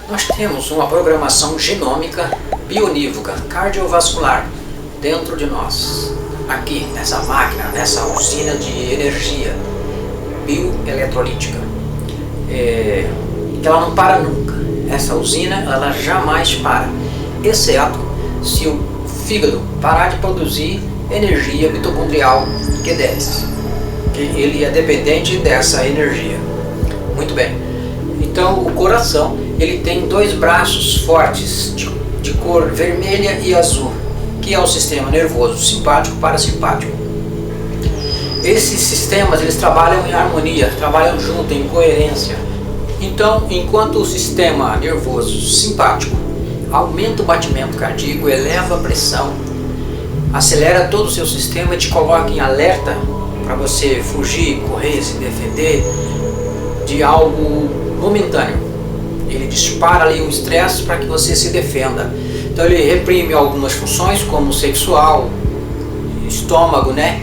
Nós temos uma programação genômica bionívoca, cardiovascular, dentro de nós, aqui nessa máquina, nessa usina de energia bioeletrolítica, que ela não para nunca. Essa usina ela jamais para, exceto se o fígado parar de produzir energia mitocondrial Q10, que ele é dependente dessa energia. Muito bem. Então o coração ele tem dois braços fortes de cor vermelha e azul, que é o sistema nervoso simpático e parasimpático. Esses sistemas eles trabalham em harmonia, trabalham junto, em coerência. Então, enquanto o sistema nervoso simpático aumenta o batimento cardíaco, eleva a pressão, acelera todo o seu sistema e te coloca em alerta para você fugir, correr, se defender de algo momentâneo. Ele dispara ali um estresse para que você se defenda. Então ele reprime algumas funções como sexual, estômago, né?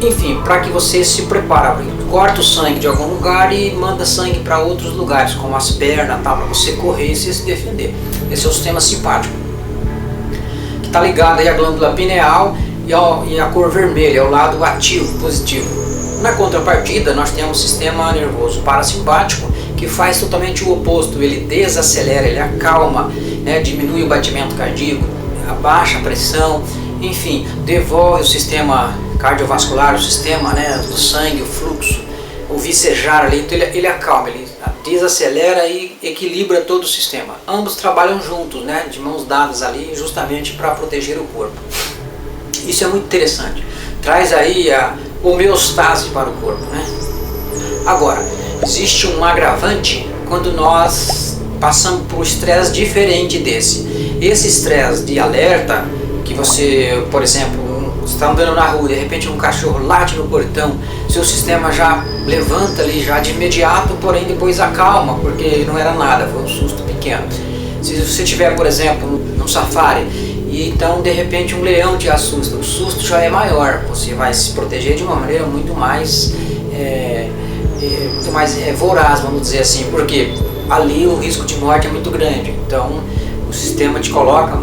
Enfim, para que você se prepare, corta o sangue de algum lugar e manda sangue para outros lugares, como as pernas, tá? Para você correr e se defender. Esse é o sistema simpático, que está ligado aí à glândula pineal e a cor vermelha, é o lado ativo, positivo. Na contrapartida, nós temos o sistema nervoso parasimpático, que faz totalmente o oposto. Ele desacelera, ele acalma, né? Diminui o batimento cardíaco, abaixa a pressão, enfim, devolve o sistema cardiovascular, o sistema, né, do sangue, o fluxo, o vicejar ali. Então ele acalma, ele desacelera e equilibra todo o sistema. Ambos trabalham juntos, né, de mãos dadas ali, justamente para proteger o corpo. Isso é muito interessante. Traz aí a homeostase para o corpo, né? Agora, existe um agravante quando nós passamos por um estresse diferente desse. Esse estresse de alerta, que você, por exemplo, está andando na rua, de repente um cachorro late no portão, seu sistema já levanta ali já de imediato, porém depois acalma, porque não era nada, foi um susto pequeno. Se você estiver, por exemplo, num safari, e então de repente um leão te assusta, o susto já é maior, você vai se proteger de uma maneira muito mais voraz, vamos dizer assim, porque ali o risco de morte é muito grande. Então o sistema te coloca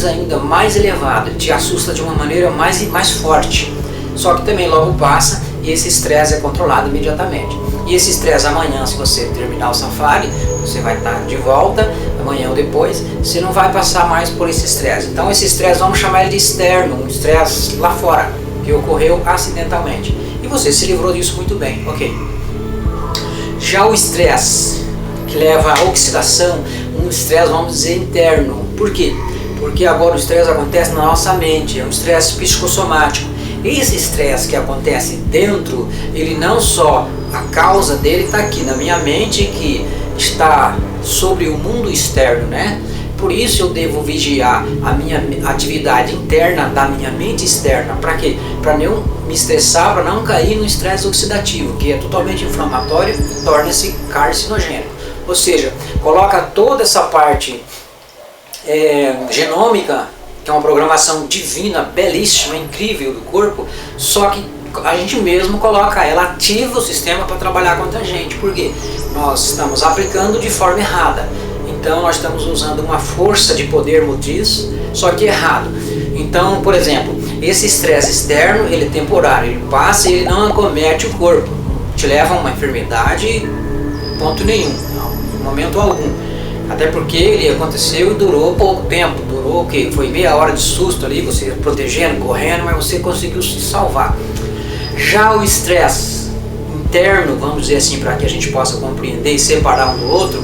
ainda mais elevado, te assusta de uma maneira mais forte. Só que também logo passa e esse estresse é controlado imediatamente. E esse estresse amanhã, se você terminar o safari, você vai estar de volta, amanhã ou depois, você não vai passar mais por esse estresse. Então esse estresse, vamos chamar ele de externo, um estresse lá fora, que ocorreu acidentalmente. E você se livrou disso muito bem, ok. Já o estresse, que leva à oxidação, um estresse, vamos dizer, interno. Por quê? Porque agora o estresse acontece na nossa mente, é um estresse psicossomático. Esse estresse que acontece dentro, ele não só, a causa dele está aqui na minha mente, que está sobre o mundo externo, né? Por isso eu devo vigiar a minha atividade interna da minha mente externa. Para quê? Para não me estressar, para não cair no estresse oxidativo, que é totalmente inflamatório e torna-se carcinogênico. Ou seja, coloca toda essa parte genômica, que é uma programação divina, belíssima, incrível do corpo, só que a gente mesmo coloca ela, ativa o sistema para trabalhar contra a gente. Por quê? Nós estamos aplicando de forma errada. Então nós estamos usando uma força de poder motriz, só que errado. Então, por exemplo, esse estresse externo, ele é temporário, ele passa e ele não acomete o corpo, te leva a uma enfermidade, ponto nenhum, em momento algum. Até porque ele aconteceu e durou pouco tempo, durou o quê? Foi meia hora de susto ali, você protegendo, correndo, mas você conseguiu se salvar. Já o estresse interno, vamos dizer assim, para que a gente possa compreender e separar um do outro,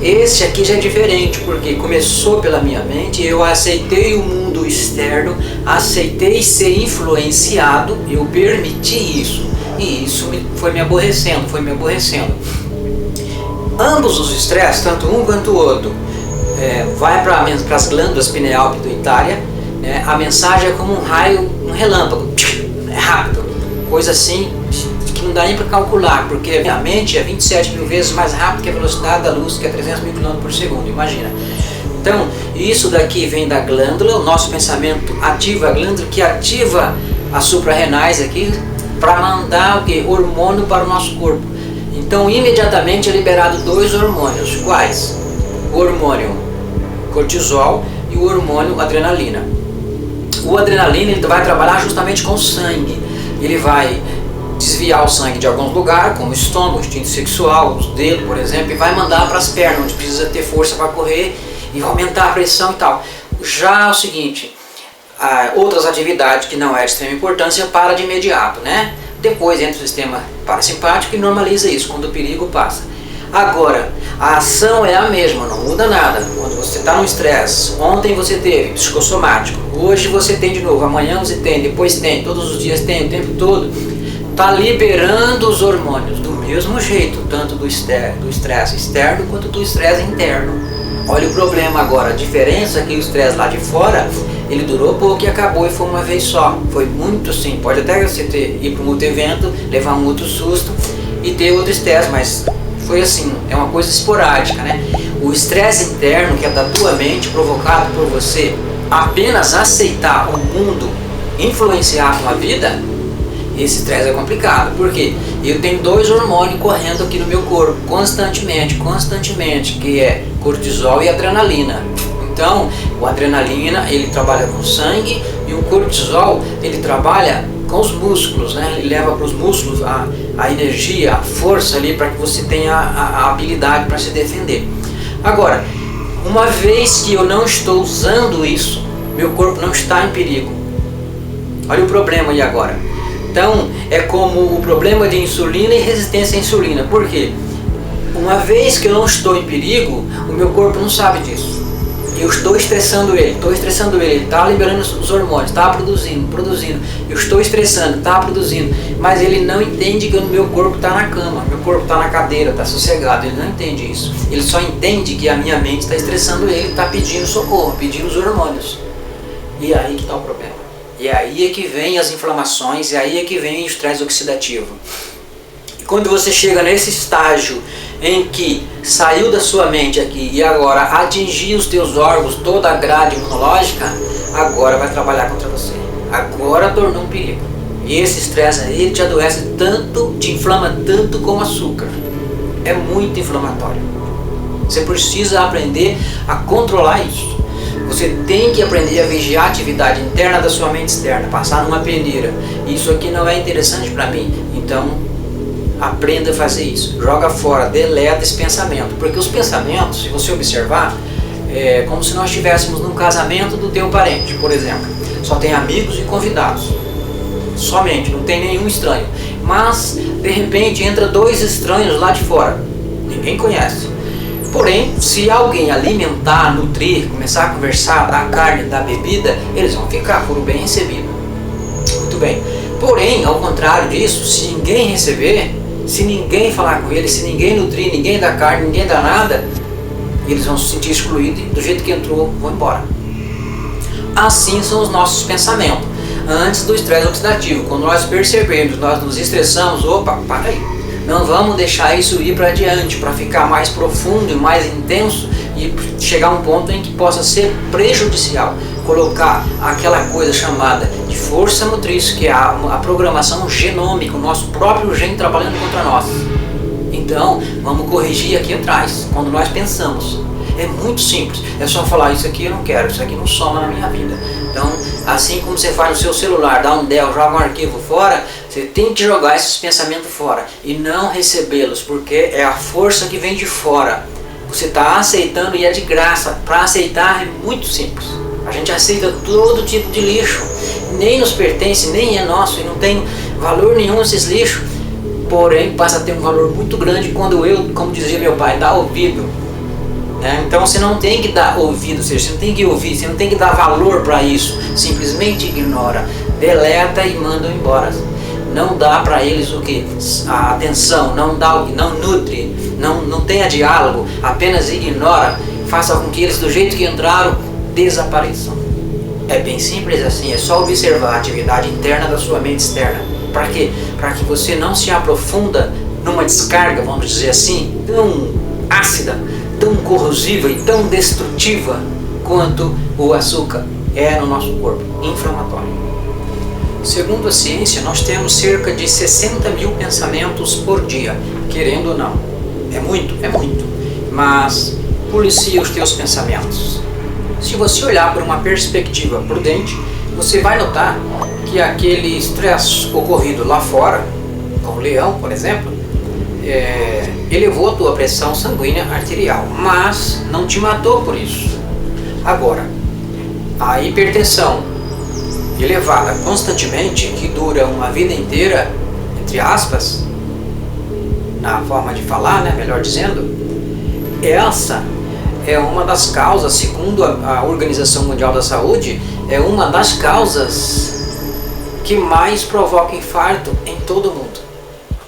esse aqui já é diferente, porque começou pela minha mente, eu aceitei o mundo externo, aceitei ser influenciado, eu permiti isso, e isso foi me aborrecendo. Ambos os estresses, tanto um quanto o outro, vai para as glândulas pineal e pituitária, né? A mensagem é como um raio, um relâmpago, é rápido, coisa assim que não dá nem para calcular, porque a mente é 27 mil vezes mais rápido que a velocidade da luz, que é 300 mil km por segundo, imagina. Então, isso daqui vem da glândula, o nosso pensamento ativa a glândula, que ativa as suprarrenais aqui, para mandar o quê? Hormônio para o nosso corpo. Então, imediatamente é liberado dois hormônios. Quais? o hormônio cortisol e o hormônio adrenalina. O adrenalina ele vai trabalhar justamente com o sangue. Ele vai desviar o sangue de alguns lugares, como o estômago, o instinto sexual, os dedos, por exemplo, e vai mandar para as pernas, onde precisa ter força para correr e aumentar a pressão e tal. Já o seguinte, outras atividades que não é de extrema importância para de imediato, né? Depois entra o sistema parasimpático e normaliza isso, quando o perigo passa. Agora, a ação é a mesma, não muda nada. Quando você está no estresse, ontem você teve psicossomático, hoje você tem de novo, amanhã você tem, depois tem, todos os dias tem, o tempo todo, está liberando os hormônios do mesmo jeito, tanto do estresse externo quanto do estresse interno. Olha o problema agora, a diferença é que o estresse lá de fora, ele durou pouco e acabou e foi uma vez só. Foi muito assim, pode até você ir para um outro evento, levar um outro susto e ter outro estresse, mas foi assim, é uma coisa esporádica, né? O estresse interno, que é da tua mente, provocado por você apenas aceitar o mundo influenciar a tua vida, esse estresse é complicado. Por quê? Eu tenho 2 hormônios correndo aqui no meu corpo, constantemente, que é cortisol e adrenalina. Então, o adrenalina, ele trabalha com o sangue e o cortisol, ele trabalha com os músculos, né? Ele leva para os músculos a energia, a força ali para que você tenha a habilidade para se defender. Agora, uma vez que eu não estou usando isso, meu corpo não está em perigo. Olha o problema aí agora. Então, é como o problema de insulina e resistência à insulina. Por quê? Uma vez que eu não estou em perigo, o meu corpo não sabe disso. Eu estou estressando ele, ele está liberando os hormônios, está produzindo. Eu estou estressando, está produzindo. Mas ele não entende que o meu corpo está na cama, meu corpo está na cadeira, está sossegado. Ele não entende isso. Ele só entende que a minha mente está estressando ele, está pedindo socorro, pedindo os hormônios. E aí que está o problema. E aí é que vem as inflamações, e aí é que vem o estresse oxidativo. E quando você chega nesse estágio em que saiu da sua mente aqui e agora atingiu os teus órgãos, toda a grade imunológica, agora vai trabalhar contra você. Agora tornou um perigo. E esse estresse aí, ele te adoece tanto, te inflama tanto como açúcar. É muito inflamatório. Você precisa aprender a controlar isso. Você tem que aprender a vigiar a atividade interna da sua mente externa, passar numa peneira. Isso aqui não é interessante para mim, então aprenda a fazer isso. Joga fora, deleta esse pensamento, porque os pensamentos, se você observar, é como se nós estivéssemos num casamento do teu parente, por exemplo. Só tem amigos e convidados, somente, não tem nenhum estranho. Mas, de repente, entra 2 estranhos lá de fora, ninguém conhece. Porém, se alguém alimentar, nutrir, começar a conversar, dar carne, dar bebida, eles vão ficar, foram bem recebidos. Muito bem. Porém, ao contrário disso, se ninguém receber, se ninguém falar com eles, se ninguém nutrir, ninguém dar carne, ninguém dar nada, eles vão se sentir excluídos e do jeito que entrou, vão embora. Assim são os nossos pensamentos. Antes do estresse oxidativo, quando nós percebemos, nós nos estressamos, opa, para aí. Não vamos deixar isso ir para adiante, para ficar mais profundo e mais intenso e chegar a um ponto em que possa ser prejudicial. Colocar aquela coisa chamada de força motriz, que é a programação genômica, o nosso próprio gene trabalhando contra nós. Então, vamos corrigir aqui atrás, quando nós pensamos. É muito simples, é só falar: isso aqui eu não quero, isso aqui não soma na minha vida. Então, assim como você faz no seu celular, dá um del, joga um arquivo fora, você tem que jogar esses pensamentos fora e não recebê-los, porque é a força que vem de fora. Você está aceitando e é de graça. Para aceitar é muito simples. A gente aceita todo tipo de lixo, nem nos pertence, nem é nosso e não tem valor nenhum esses lixos. Porém, passa a ter um valor muito grande quando eu, como dizia meu pai, dá ouvido. Então você não tem que dar ouvido, ou seja, você não tem que ouvir, você não tem que dar valor para isso. Simplesmente ignora, deleta e manda embora. Não dá para eles o que? A atenção, não dá, não nutre, não tenha diálogo, apenas ignora, faça com que eles do jeito que entraram desapareçam. É bem simples assim, é só observar a atividade interna da sua mente externa. Para quê? Para que você não se aprofunda numa descarga, vamos dizer assim, tão ácida, tão corrosiva e tão destrutiva quanto o açúcar é no nosso corpo, inflamatório. Segundo a ciência, nós temos cerca de 60 mil pensamentos por dia, querendo ou não. É muito, mas policia os teus pensamentos? Se você olhar por uma perspectiva prudente, você vai notar que aquele estresse ocorrido lá fora, com o leão, por exemplo, elevou a tua pressão sanguínea arterial, mas não te matou por isso. Agora, a hipertensão elevada constantemente, que dura uma vida inteira, entre aspas, na forma de falar, né, melhor dizendo, essa é uma das causas, segundo a Organização Mundial da Saúde, é uma das causas que mais provoca infarto em todo o mundo.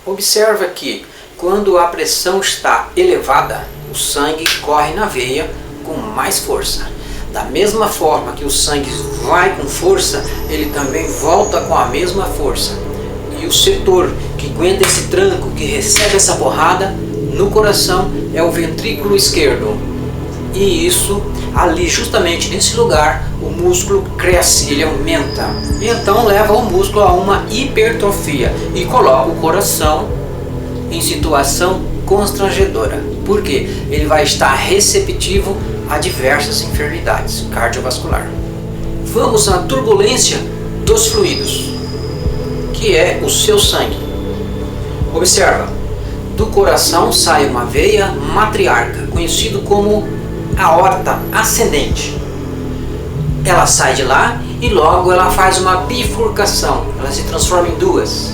Observa que quando a pressão está elevada, o sangue corre na veia com mais força. Da mesma forma que o sangue vai com força, ele também volta com a mesma força. E o setor que aguenta esse tranco, que recebe essa porrada no coração, é o ventrículo esquerdo. E isso, ali justamente nesse lugar, o músculo cresce, ele aumenta. E então leva o músculo a uma hipertrofia e coloca o coração em situação constrangedora. Por quê? Ele vai estar receptivo a diversas enfermidades cardiovasculares. Vamos à turbulência dos fluidos, que é o seu sangue. Observa, do coração sai uma veia matriarca, conhecido como aorta ascendente. Ela sai de lá e logo ela faz uma bifurcação, ela se transforma em duas.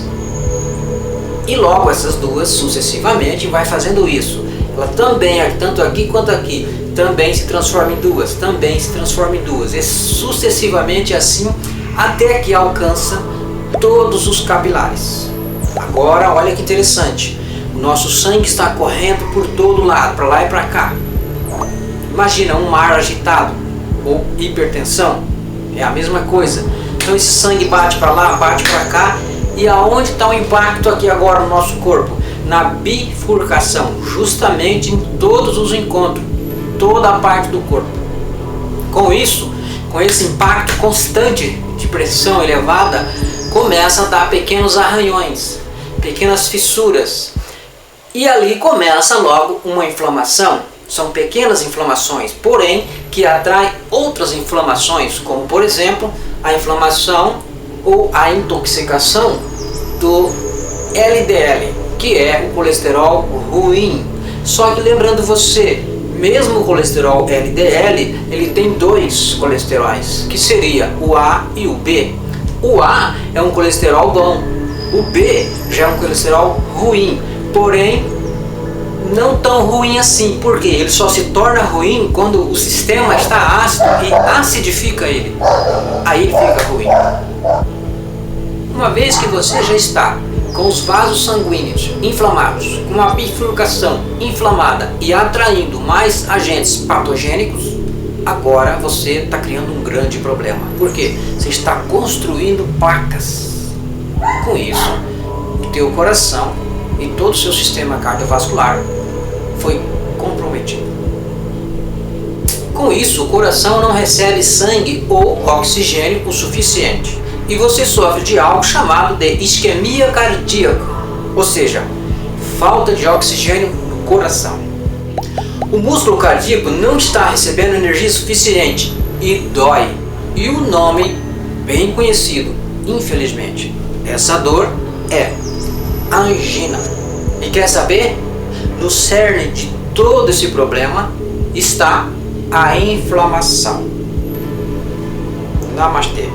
E logo essas duas sucessivamente vai fazendo isso. Ela também, tanto aqui quanto aqui, também se transforma em duas, também se transforma em duas, e sucessivamente assim até que alcança todos os capilares. Agora olha que interessante, o nosso sangue está correndo por todo lado, para lá e para cá. Imagina um mar agitado ou hipertensão, é a mesma coisa. Então esse sangue bate para lá, bate para cá, e aonde está o impacto aqui agora no nosso corpo? Na bifurcação, justamente em todos os encontros, toda a parte do corpo. Com isso, com esse impacto constante de pressão elevada, começa a dar pequenos arranhões, pequenas fissuras, e ali começa logo uma inflamação. São pequenas inflamações, porém que atraem outras inflamações, como por exemplo a inflamação ou a intoxicação do LDL, que é o colesterol ruim. Só que lembrando você, mesmo o colesterol LDL, ele tem dois colesteróis, que seria o A e o B. O A é um colesterol bom, o B já é um colesterol ruim, porém não tão ruim assim, porque ele só se torna ruim quando o sistema está ácido e acidifica ele, aí ele fica ruim. Uma vez que você já está com os vasos sanguíneos inflamados, com a bifurcação inflamada e atraindo mais agentes patogênicos, agora você está criando um grande problema. Por quê? Você está construindo placas. Com isso, o teu coração e todo o seu sistema cardiovascular foi comprometido. Com isso, o coração não recebe sangue ou oxigênio o suficiente e você sofre de algo chamado de isquemia cardíaca, ou seja, falta de oxigênio no coração. O músculo cardíaco não está recebendo energia suficiente e dói. E o nome bem conhecido, infelizmente, essa dor é angina. E quer saber? No cerne de todo esse problema está a inflamação. Namastê.